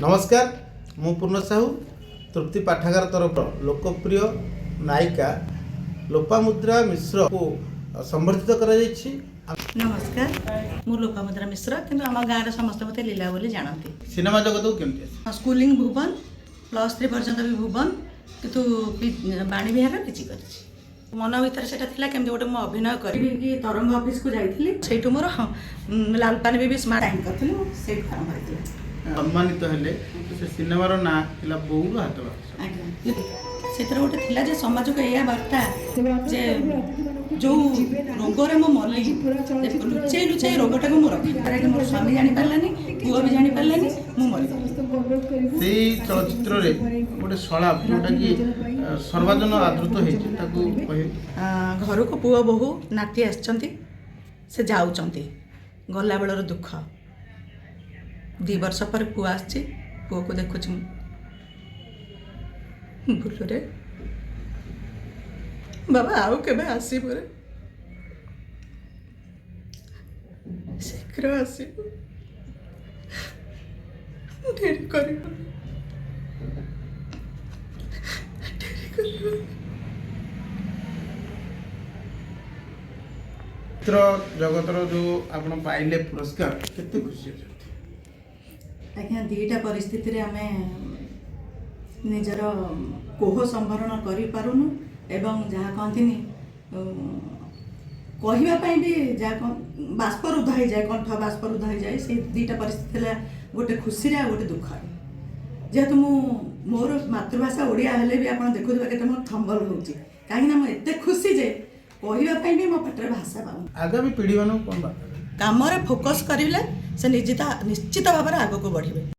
नमस्कार मु पूर्ण साहू तृप्ति पाठागार तरफ लोकप्रिय नायिका लोपामुद्रा मिश्र को संबर्धित करा जायछि। नमस्कार मु लोपामुद्रा मिश्र किंतु आम गाँव समस्त मत लीला बोली जानती। सिनेमा जगत केमती स्कूलिंग भुवन +3 पर्यंत भी भुवन किंतु बाणी विहार पीजी कर मन भर से केमती गोटे मुझे अभिनय करी कि तरंग ऑफिस को जाइली से मोर लालपान भी स्मार्ट टाइम करी से आरंभ होता सम्मानित हेले से सिनेमार ना थिला बोउर हाथ से गोटे थिला जे समाज को यह वार्ता जे जो रोगरे मो मरली लुचाई लुचाई रोगटा को रखी मोर स्वामी जानी पारलानी पुआ भी जानी पारलानी मु मरी से चलचित्र रे गोटे सला जोटा कि सर्वजन आदृत होइछि ताकू कहि घर को पुआ बहु नाती आछंती से जाउचंती गला बेलर दुख 2 वर्ष पर पुआ आछि पुआ को देखुछि भूलरे बाबा आउ केबे आसी परे शीघ्र आसी डेरी करी चित्र जगतर जो आपण पाइले पुरस्कार केते खुशी अछि। आज्ञा दीटा परिस्थिति रे आमे निजर कोह संभरण करि पारुनु एवं जहाँ कहती कहवाई भी जहाँ बाष्परुद्ध हो जाए कंठ बाष्परुद्ध हो जाए से दीटा परिस्थिति गोटे खुशी गोटे दुख जेहेतु मोर मातृभाषा ओडिया हेले भी आप देखुवा के मोर थम्बल होची कहीं मुझे खुशी जे कहवाई भी मो पेटर भाषा पाऊँ आगामी पीढ़ी मानक कौन बात काम फोकस करें से निश्चित भाव में आग को बढ़े।